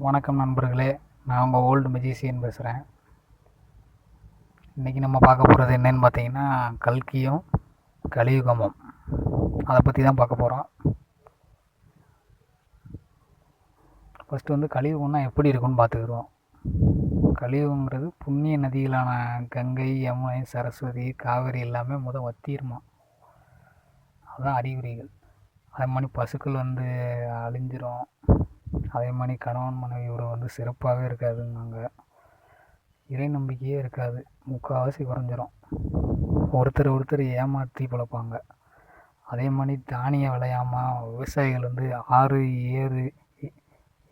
வணக்கம் நண்பர்களே, நான் உங்கள் ஓல்டு மெஜிஷியன் பேசுகிறேன். இன்றைக்கி நம்ம பார்க்க போகிறது என்னன்னு பார்த்தீங்கன்னா, கல்கியும் கலியுகமும் அதை பற்றி தான் பார்க்க போகிறோம். ஃபஸ்ட்டு வந்து கலியுகம்னா எப்படி இருக்குன்னு பார்த்துக்குறோம். கலியுகங்கிறது புண்ணிய நதிகளான கங்கை, யமுனை, சரஸ்வதி, காவேரி எல்லாமே வத்திருமா. அதுதான் அறிகுறிகள். அதே மாதிரி பசுக்கள் வந்து அழிஞ்சிரும். அதே மாதிரி கணவன் மனைவி உறவு சிறப்பாகவே இருக்காதுங்க. இறை நம்பிக்கையே இருக்காது, முக்கால்வாசி குறைஞ்சிரும். ஒருத்தர் ஏமாற்றி பிழைப்பாங்க. அதே மாதிரி தானியம் விளையாமல் விவசாயிகள் ஆறு ஏறு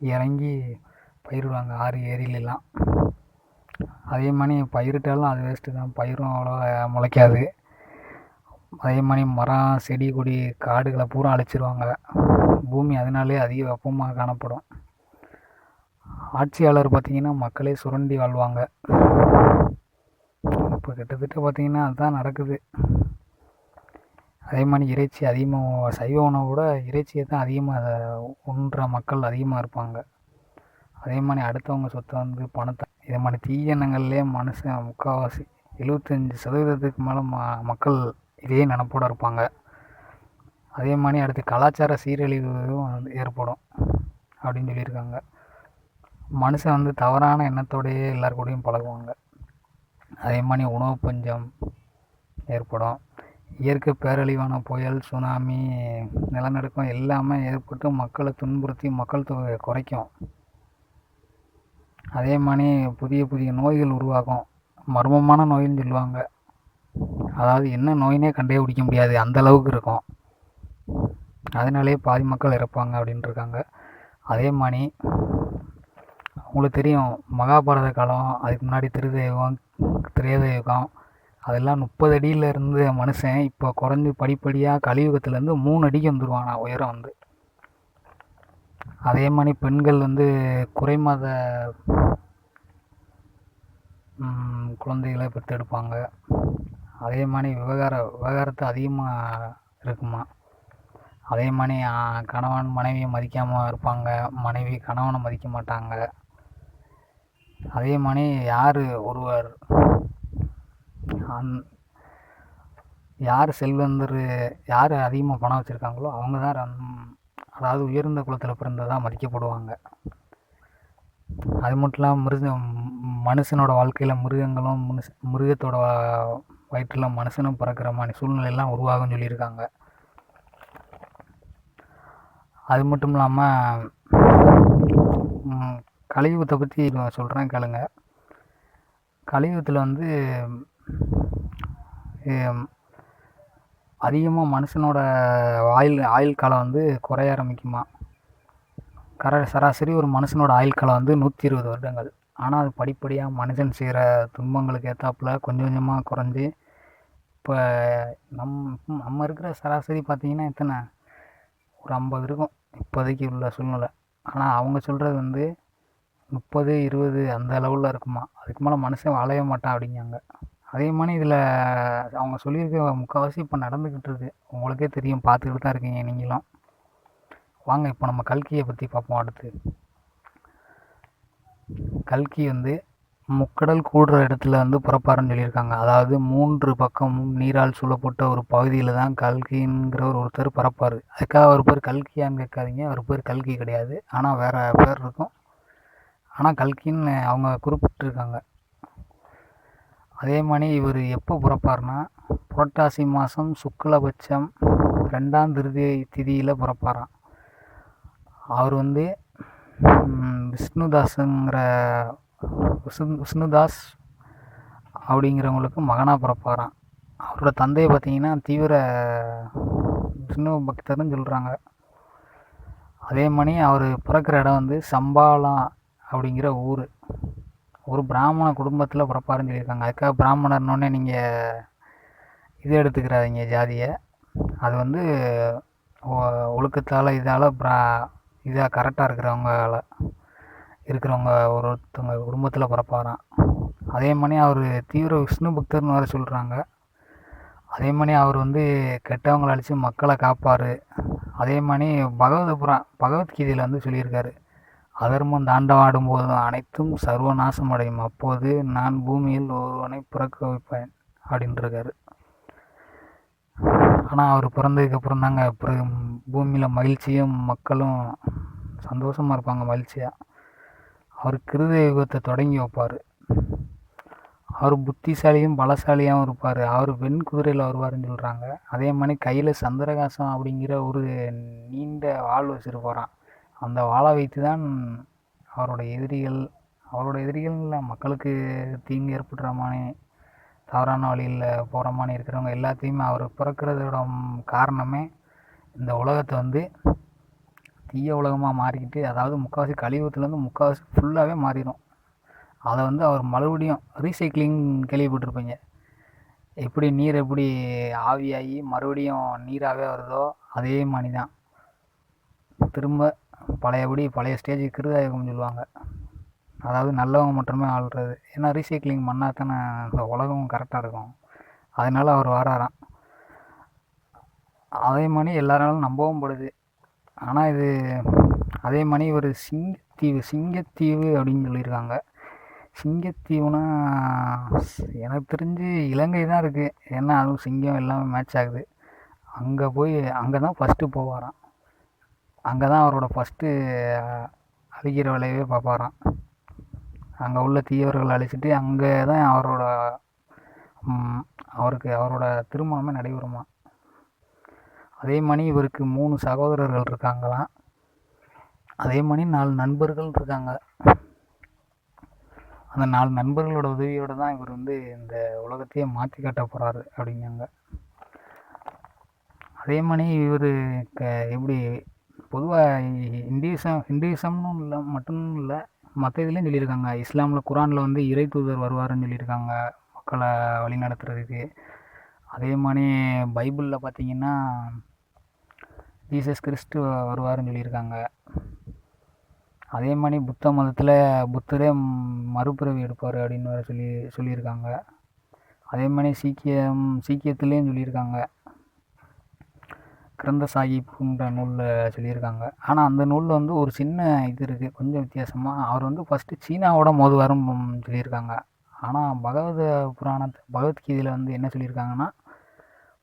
இறங்கி பயிரிடுவாங்க, ஆறு ஏரியிலலாம். அதே மாதிரி பயிரிட்டாலும் அது வேஸ்ட்டு தான், பயிரும் அவ்வளோ முளைக்காது. அதே மாதிரி மரம், செடி, கொடி, காடுகளை பூரா அழிச்சிருவாங்க. பூமி அதனாலே அதிக வெப்பமாக காணப்படும். ஆட்சியாளர் பார்த்திங்கன்னா மக்களே சுரண்டி வாழ்வாங்க. இப்போ கிட்டத்தட்ட பார்த்திங்கன்னா அதுதான் நடக்குது. அதே மாதிரி இறைச்சி அதிகமாக, சைவ உணவை விட இறைச்சியை தான் அதிகமாக உண்ற மக்கள் அதிகமாக இருப்பாங்க. அதே மாதிரி அடுத்தவங்க சொத்தை பணத்தை, இதே மாதிரி தீய எண்ணங்கள்லேயே மனுஷன் முக்கால்வாசி 75% மேலே மக்கள் இதே நினப்போடு இருப்பாங்க. அதே மாதிரி அடுத்து கலாச்சார சீரழிவும் ஏற்படும் அப்படின்னு சொல்லியிருக்காங்க. மனுஷன் தவறான எண்ணத்தோடையே எல்லாருக்கூடையும் பழகுவாங்க. அதே மாதிரி உணவு பஞ்சம் ஏற்படும். இயற்கை பேரழிவான புயல், சுனாமி, நிலநடுக்கம் எல்லாமே ஏற்பட்டு மக்களை துன்புறுத்தி மக்கள் தொகையை குறைக்கும். அதே மாதிரி புதிய புதிய நோய்கள் உருவாகும். மர்மமான நோயின்னு சொல்லுவாங்க. அதாவது என்ன நோயினே கண்டே பிடிக்க முடியாது, அந்த அளவுக்கு இருக்கும். அதனாலே பாதி மக்கள் இறப்பாங்க அப்படின்ட்டு இருக்காங்க. அதே மாதிரி உங்களுக்கு தெரியும், மகாபாரத காலம், அதுக்கு முன்னாடி திரேதயுகம் அதெல்லாம் 30 அடியில் இருந்த மனுஷன் இப்போ குறைஞ்சி படிப்படியாக கலியுகத்துலேருந்து 3 அடிக்கு வந்துடுவானா உயரம் அதே மாதிரி பெண்கள் குறைமாத குழந்தைகளை பெற்றெடுப்பாங்க. அதே மாதிரி விவகாரத்து அதிகமாக இருக்குமா. அதே மாதிரி கணவன் மனைவியை மதிக்காமல் இருப்பாங்க, மனைவி கணவனை மதிக்க மாட்டாங்க. அதே மாதிரி யார் செல்வந்தர், யார் அதிகமாக பணம் வச்சுருக்காங்களோ அவங்க தான் அதாவது உயர்ந்த குலத்தில் பிறந்ததாக மதிக்கப்படுவாங்க. அது மட்டும் இல்லாமல் மனுஷனோட வாழ்க்கையில் மிருகங்களும் மிருகத்தோட வயிற்றில் மனுஷனும் பிறக்கிற மாதிரி சூழ்நிலையெல்லாம் உருவாகும்னு சொல்லியிருக்காங்க. அது மட்டும் இல்லாமல் கலியுகத்தை பற்றி சொல்கிறேன் கேளுங்க. கலியுகத்தில் அதிகமாக மனுஷனோட ஆயுள் காலம் குறைய ஆரம்பிக்குமா. சராசரி ஒரு மனுஷனோட ஆயுள் காலம் 120 வருடங்கள். ஆனால் அது படிப்படியாக மனுஷன் செய்கிற துன்பங்களுக்கு ஏற்றாப்புல கொஞ்சம் கொஞ்சமாக குறைஞ்சி இப்போ நம்ம இருக்கிற சராசரி பார்த்திங்கன்னா எத்தனை, ஒரு 50 இருக்கும் இப்போதைக்கு உள்ள சூழ்நிலை. ஆனால் அவங்க சொல்கிறது 30, 20 அந்த அளவில் இருக்குமா. அதுக்கு மேலே மனுஷன் வாழவே மாட்டான் அப்படிங்காங்க. அதே மாதிரி இதில் அவங்க சொல்லியிருக்க முக்கால்வாசி இப்போ நடந்துக்கிட்டு இருக்குது. உங்களுக்கே தெரியும், பார்த்துக்கிட்டு தான் இருக்கீங்க நீங்களும். வாங்க இப்போ நம்ம கல்கியை பற்றி பார்ப்போம். அடுத்து கல்கி முக்கடல் கூடுற இடத்துல பிறப்பாருன்னு சொல்லியிருக்காங்க. அதாவது 3 பக்கமும் நீரால் சூழப்பட்ட ஒரு பகுதியில் தான் கல்கிங்கிற ஒருத்தர் பிறப்பார். அதுக்காக அவர் பேர் கல்கியான்னு கேட்காதீங்க, அவர் பேர் கல்கி கிடையாது. ஆனால் வேறு பேர் இருக்கும். ஆனால் கல்கின்னு அவங்க குறிப்பிட்டிருக்காங்க. அதே மாதிரி இவர் எப்போ பிறப்பார்னா, புரட்டாசி மாதம் சுக்லபட்சம் 2ஆம் திதியில் பிறப்பாராம். அவர் விஷ்ணுதாஸ் அப்படிங்கிறவங்களுக்கு மகனாக பிறப்பாராம். அவரோட தந்தையை பார்த்திங்கன்னா தீவிர விஷ்ணு பக்தர்னு சொல்கிறாங்க. அதே மாதிரி அவர் பிறக்கிற இடம் சம்பாலம் அப்படிங்கிற ஊர். ஒரு பிராமண குடும்பத்தில் பிறப்பாருன்னு சொல்லியிருக்காங்க. அதுக்காக பிராமணர்னோடனே நீங்கள் இது எடுத்துக்கிறாதீங்க ஜாதியை. அது ஒழுக்கத்தால் இதால் இதாக கரெக்டாக இருக்கிறவங்க ஒருத்தவங்க குடும்பத்தில் பிறப்பாராம். அதே மாதிரி அவர் தீவிர விஷ்ணு பக்தர்னு வேறு சொல்கிறாங்க. அதே மாதிரி அவர் கெட்டவங்களை அழித்து மக்களை காப்பார். அதே மாதிரி பகவத்கீதையில் சொல்லியிருக்காரு, அதர்மம் தாண்டவாடும் போதும் அனைத்தும் சர்வநாசம் அடையும். அப்போது நான் பூமியில் ஒருவனை பிறக்க வைப்பேன் அப்படின்ட்டுருக்காரு. ஆனால் அவர் பிறந்ததுக்கப்புறம் தாங்க பூமியில் மகிழ்ச்சியும் மக்களும் சந்தோஷமாக இருப்பாங்க மகிழ்ச்சியாக. அவர் கிருத யுகத்தை தொடங்கி வைப்பார். அவர் புத்திசாலியும் பலசாலியாகவும் இருப்பார். அவர் வெண் குதிரையில் வருவாருன்னு சொல்கிறாங்க. அதே மாதிரி கையில் சந்திரகாசம் அப்படிங்கிற ஒரு நீண்ட வாள் வச்சுருப்பாராம். அந்த வாளை வைத்து தான் அவரோட எதிரிகள் இல்லை, மக்களுக்கு தீங்கு ஏற்படுற மாதிரி தவறான வழியில் போகிற மாதிரி இருக்கிறவங்க எல்லாத்தையுமே அவர் பிறக்கிறதோட காரணமே இந்த உலகத்தை வந்து தீய உலகமாக மாறிக்கிட்டு, அதாவது முக்கால்வாசி கலியுகத்துலேருந்து முக்கால்வாசி ஃபுல்லாகவே மாறிடும். அதை வந்து அவர் மறுபடியும் ரீசைக்ளிங் கேள்விப்பட்டிருப்பீங்க. எப்படி நீர் எப்படி ஆவியாகி மறுபடியும் நீராகவே வருதோ அதே மாதிரி தான் திரும்ப பழைய ஸ்டேஜுக்கு கிருதாயுகம்னு சொல்லுவாங்க. அதாவது நல்லவங்க மட்டுமே ஆள்றது. ஏன்னா ரீசைக்ளிங் பண்ணால் தானே இந்த உலகம் கரெக்டாக இருக்கும். அதனால் அவர் வராராம். அதே மாதிரி எல்லாராலும் நம்பவும் படுது. ஆனால் இது அதே மாதிரி ஒரு சிங்கத்தீவு அப்படின்னு சொல்லியிருக்காங்க. சிங்கத்தீவுனா எனக்கு தெரிஞ்சு இலங்கை தான் இருக்குது. ஏன்னா அதுவும் சிங்கம் எல்லாமே மேட்ச் ஆகுது. அங்கே தான் ஃபஸ்ட்டு போவாராம். அங்கே தான் அவரோட ஃபஸ்ட்டு அழிக்கிற வேலையவே பார்ப்பாராம். அங்கே உள்ள தீயவர்களை அழிச்சிட்டு அங்கே தான் அவரோட திருமணமே நடைபெறுமா. அதே மாதிரி இவருக்கு 3 சகோதரர்கள் இருக்காங்களாம். அதே மாதிரி 4 நண்பர்கள் இருக்காங்க. அந்த 4 நண்பர்களோட உதவியோடு தான் இவர் வந்து இந்த உலகத்தையே மாற்றி காட்ட போகிறாரு அப்படிங்காங்க. அதே மாதிரி இவர் எப்படி பொதுவாக ஹிந்துவிசம்னு இல்லை மட்டும் இல்லை, மற்ற இதுலேயும் சொல்லியிருக்காங்க. இஸ்லாமில் குரானில் வந்து இறை தூதர் வருவாருன்னு சொல்லியிருக்காங்க மக்களை வழி நடத்துறதுக்கு. அதே மாதிரி பைபிளில் பார்த்திங்கன்னா ஜீசஸ் கிறிஸ்து வருவாருன்னு சொல்லியிருக்காங்க. அதே மாதிரி புத்த மதத்தில் புத்தரே மறுபிறவி எடுப்பார் அப்படின்னு வேறு சொல்லியிருக்காங்க. அதே மாதிரி சீக்கியத்துலேயும் சொல்லியிருக்காங்க. கிரந்த சாஹிப்ன்ற நூலில் சொல்லியிருக்காங்க. ஆனால் அந்த நூலில் வந்து ஒரு சின்ன இது இருக்குது, கொஞ்சம் வித்தியாசமாக. அவர் வந்து ஃபஸ்ட்டு சீனாவோட மோதுவாருன்னு சொல்லியிருக்காங்க. ஆனால் பகவத்கீதையில் வந்து என்ன சொல்லியிருக்காங்கன்னா,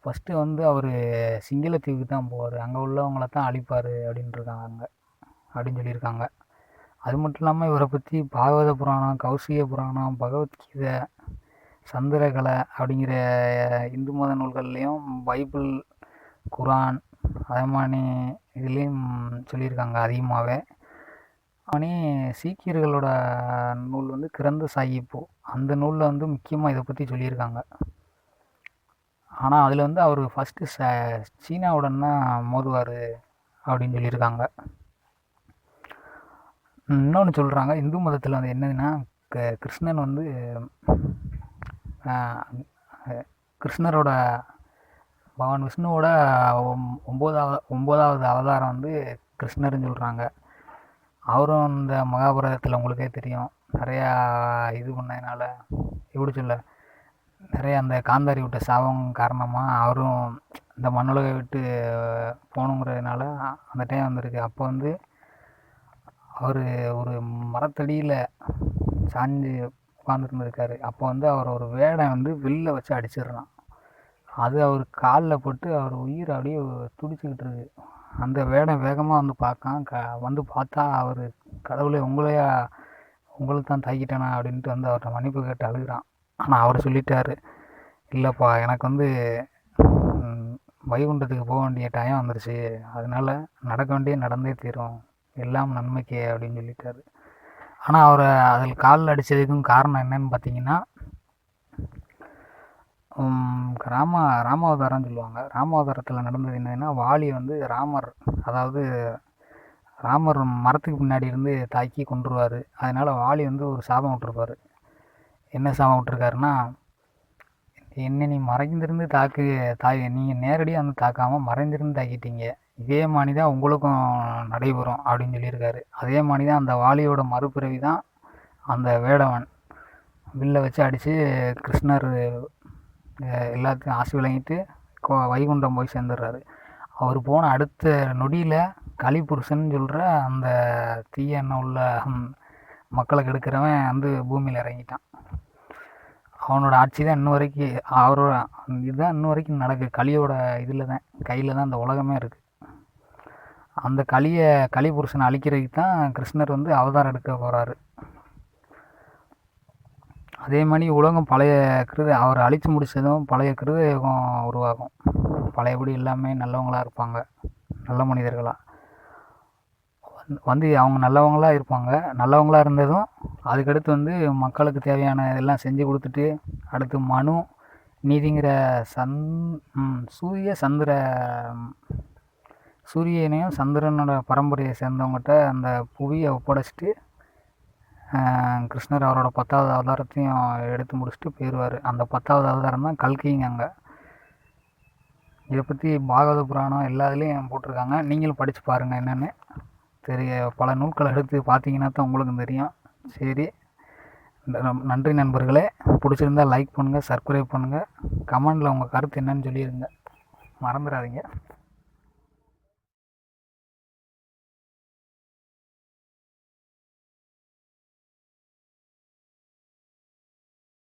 ஃபஸ்ட்டு வந்து அவர் சிங்களத்தீவுக்கு தான் போவார், அங்கே உள்ளவங்கள தான் அழிப்பார் அப்படின்னு சொல்லியிருக்காங்க. அது மட்டும் இல்லாமல் இவரை பற்றி பாகவத புராணம், கௌசிக புராணம், பகவத்கீதை, சந்திரகலை அப்படிங்கிற இந்து மத நூல்கள்லேயும், பைபிள், குரான் அதே மாதிரி இதுலேயும் சொல்லியிருக்காங்க அதிகமாகவே. ஆனால் சீக்கியர்களோட நூல் வந்து கிரந்த சாஹிப்பு, அந்த நூலில் வந்து முக்கியமாக இதை பற்றி சொல்லியிருக்காங்க. ஆனால் அதில் வந்து அவர் ஃபஸ்ட்டு சீனாவுடன் தான் மோதுவார் அப்படின்னு சொல்லியிருக்காங்க. இன்னொன்று சொல்கிறாங்க, இந்து மதத்தில் வந்து என்னதுன்னா, கிருஷ்ணன் வந்து கிருஷ்ணரோட பகவான் விஷ்ணுவோட 9வது அவதாரம் வந்து கிருஷ்ணர்னு சொல்கிறாங்க. அவரும் இந்த மகாபாரதத்தில் உங்களுக்கே தெரியும், நிறையா இது பண்ணதுனால எப்படி சொல்ல, நிறைய அந்த காந்தாரி விட்ட சாபம் காரணமாக அவரும் இந்த மண்ணுலகை விட்டு போகணுங்கிறதுனால அந்த டைம் வந்திருக்கு. அப்போ வந்து அவர் ஒரு மரத்தடியில் சாஞ்சு உட்காந்துருந்துருக்காரு. அப்போ வந்து அவர் ஒரு வேடம் வந்து வில்லை வச்சு அடிச்சிடுறான். அது அவர் காலில் பட்டு அவர் உயிர் அப்படியே துடிச்சிக்கிட்டு இருக்கு. அந்த வேடம் வேகமாக வந்து பார்த்தா அவர் கடவுளை உங்களுக்கு தான் தாக்கிட்டானா அப்படின்ட்டு வந்து அவர்கிட்ட மன்னிப்பு கேட்டு அழுகிறான். ஆனால் அவர் சொல்லிட்டாரு, இல்லைப்பா எனக்கு வந்து வைகுண்டத்துக்கு போக வேண்டிய டைம் வந்துருச்சு, அதனால நடக்க வேண்டிய நடந்தே தீரும், எல்லாம் நன்மைக்கே அப்படின்னு சொல்லிட்டாரு. ஆனால் அவரை அதில் காலில் அடித்ததுக்கும் காரணம் என்னன்னு பார்த்தீங்கன்னா, ராமாவதாரம்னு சொல்லுவாங்க. ராமாவதாரத்தில் நடந்தது என்னதுன்னா, வாலி வந்து ராமர் மரத்துக்கு பின்னாடி இருந்து தாக்கி கொன்றுவார். அதனால் வாலி வந்து ஒரு சாபம் விட்டுருப்பார். என்ன சாபம் விட்டுருக்காருன்னா, என்ன நீ மறைந்திருந்து நீங்கள் நேரடியாக வந்து தாக்காமல் மறைந்திருந்து தாக்கிட்டீங்க, இதே மாதிரி தான் உங்களுக்கும் நடைபெறும் அப்படின்னு சொல்லியிருக்காரு. அதே மாதிரி தான் அந்த வாலியோட மறுபிறவி தான் அந்த வேடவன் வில்லை வச்சு அடித்து கிருஷ்ணர் எல்லாத்தையும் ஆசி விளங்கிட்டு வைகுண்டம் போய் சேர்ந்துடுறாரு. அவர் போன அடுத்த நொடியில் கலிபுருஷன் சொல்கிற அந்த தீய எண்ணம் உள்ள மக்களை கெடுக்கிறவன் வந்து பூமியில் இறங்கிட்டான். அவனோட ஆட்சி தான் இன்ன வரைக்கும் அவரோட இதுதான் இன்ன வரைக்கும் நடக்குது. கலியோட இதில் தான் கையில் தான் அந்த உலகமே இருக்குது. அந்த கலிபுருஷனை அழிக்கிறதுக்கு தான் கிருஷ்ணர் வந்து அவதாரம் எடுக்க போகிறாரு. அதே மாதிரி உலகம் பழைய அவர் அழித்து முடித்ததும் பழைய கிருதயுகம் உருவாகும். பழையபடி எல்லாமே நல்லவங்களாக இருப்பாங்க, நல்ல மனிதர்களாக வந்து அவங்க நல்லவங்களாக இருப்பாங்க. நல்லவங்களாக இருந்ததும் அதுக்கடுத்து வந்து மக்களுக்கு தேவையான இதெல்லாம் செஞ்சு கொடுத்துட்டு அடுத்து மனு நீதிங்கிற சூரியனையும் சந்திரனோட பரம்பரையை சேர்ந்தவங்ககிட்ட அந்த புவியை ஒப்படைச்சிட்டு கிருஷ்ணர் அவரோட 10வது அவதாரத்தையும் எடுத்து முடிச்சுட்டு போயிடுவார். அந்த 10வது அவதாரம் தான் கல்கிங்க. அங்கே இதை பற்றி பாகவத புராணம் எல்லாத்துலேயும் போட்டிருக்காங்க. நீங்களும் படித்து பாருங்கள். என்னென்னு பல நூல்களை எடுத்து பார்த்தீங்கன்னா தான் உங்களுக்கும் தெரியும். சரி, நன்றி நண்பர்களே. பிடிச்சிருந்தால் லைக் பண்ணுங்கள், சப்ஸ்கிரைப் பண்ணுங்கள், கமெண்டில் உங்கள் கருத்து என்னன்னு சொல்லிடுங்க, மறந்துடாதீங்க.